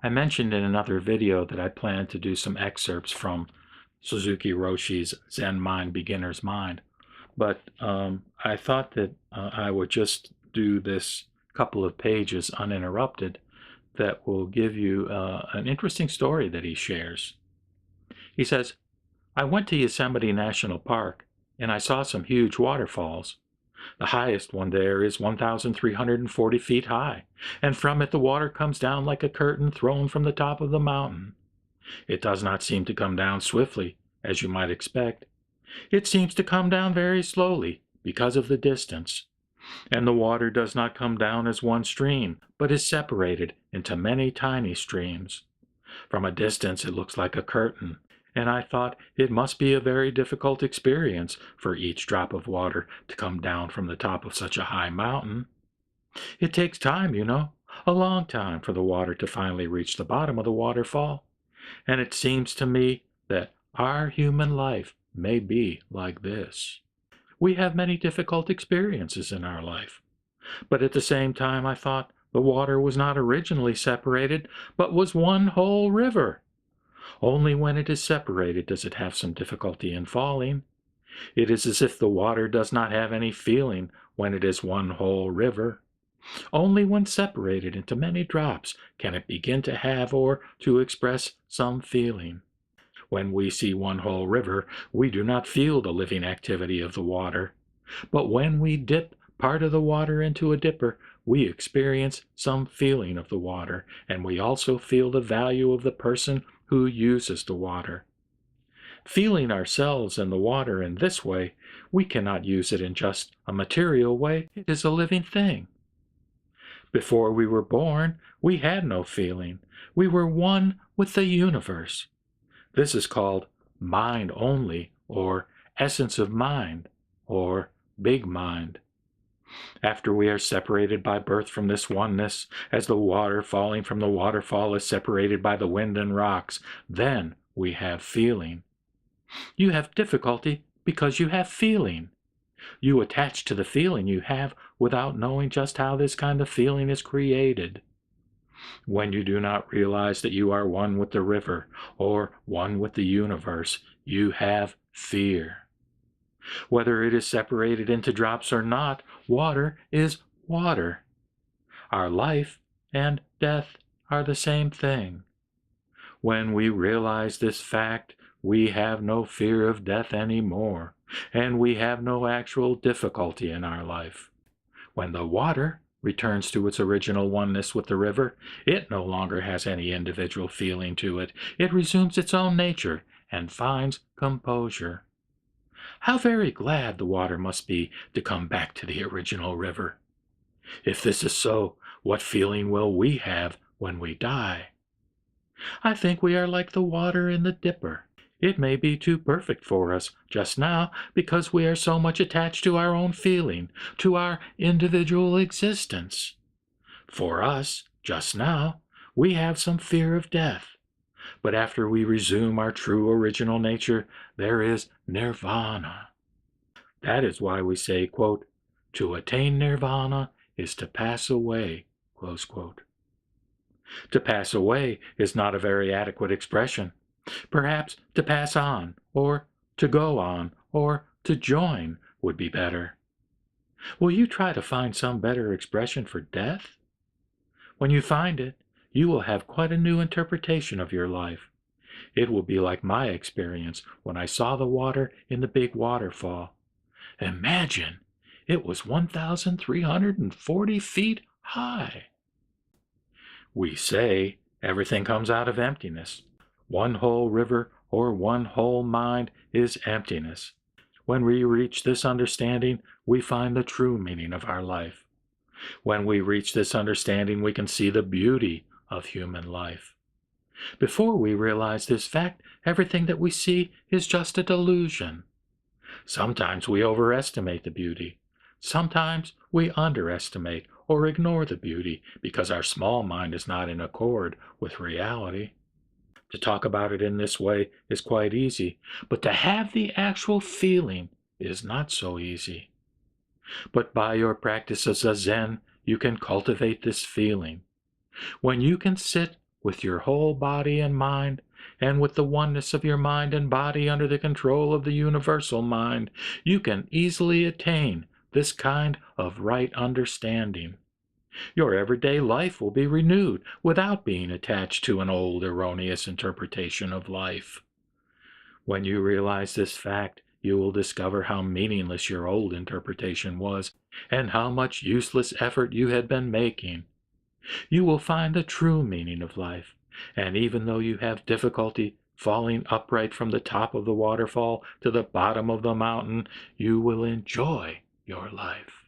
I mentioned in another video that I plan to do some excerpts from Suzuki-roshi's Zen Mind, Beginner's Mind, but I thought that I would just do this couple of pages uninterrupted that will give you an interesting story that he shares. He says, I went to Yosemite National Park and I saw some huge waterfalls. The highest one there is 1,340 feet high, and from it the water comes down like a curtain thrown from the top of the mountain. It does not seem to come down swiftly, as you might expect. It seems to come down very slowly, because of the distance. And the water does not come down as one stream, but is separated into many tiny streams. From a distance it looks like a curtain, and I thought it must be a very difficult experience for each drop of water to come down from the top of such a high mountain. It takes time, you know, a long time for the water to finally reach the bottom of the waterfall, and it seems to me that our human life may be like this. We have many difficult experiences in our life, but at the same time I thought the water was not originally separated, but was one whole river. Only when it is separated does it have some difficulty in falling. It is as if the water does not have any feeling when it is one whole river. Only when separated into many drops can it begin to have or to express some feeling. When we see one whole river, we do not feel the living activity of the water. But when we dip part of the water into a dipper, we experience some feeling of the water, and we also feel the value of the person who uses the water. Feeling ourselves and the water in this way, we cannot use it in just a material way. It is a living thing. Before we were born, we had no feeling. We were one with the universe. This is called mind only, or essence of mind, or big mind. After we are separated by birth from this oneness, as the water falling from the waterfall is separated by the wind and rocks, then we have feeling. You have difficulty because you have feeling. You attach to the feeling you have without knowing just how this kind of feeling is created. When you do not realize that you are one with the river or one with the universe, you have fear. Whether it is separated into drops or not, water is water. Our life and death are the same thing. When we realize this fact, we have no fear of death anymore, and we have no actual difficulty in our life. When the water returns to its original oneness with the river, it no longer has any individual feeling to it. It resumes its own nature and finds composure. How very glad the water must be to come back to the original river. If this is so, what feeling will we have when we die? I think we are like the water in the dipper. It may be too perfect for us just now because we are so much attached to our own feeling, to our individual existence. For us, just now, we have some fear of death. But after we resume our true original nature, there is nirvana. That is why we say, quote, to attain nirvana is to pass away, close quote. To pass away is not a very adequate expression. Perhaps to pass on, or to go on, or to join would be better. Will you try to find some better expression for death? When you find it, you will have quite a new interpretation of your life. It will be like my experience when I saw the water in the big waterfall. Imagine, it was 1,340 feet high. We say everything comes out of emptiness. One whole river or one whole mind is emptiness. When we reach this understanding, we find the true meaning of our life. When we reach this understanding, we can see the beauty of human life. Before we realize this fact, everything that we see is just a delusion. Sometimes we overestimate the beauty. Sometimes we underestimate or ignore the beauty because our small mind is not in accord with reality. To talk about it in this way is quite easy, but to have the actual feeling is not so easy. But by your practice of Zazen, you can cultivate this feeling. When you can sit with your whole body and mind, and with the oneness of your mind and body under the control of the universal mind, you can easily attain this kind of right understanding. Your everyday life will be renewed without being attached to an old erroneous interpretation of life. When you realize this fact, you will discover how meaningless your old interpretation was and how much useless effort you had been making. You will find the true meaning of life, and even though you have difficulty falling upright from the top of the waterfall to the bottom of the mountain, you will enjoy your life.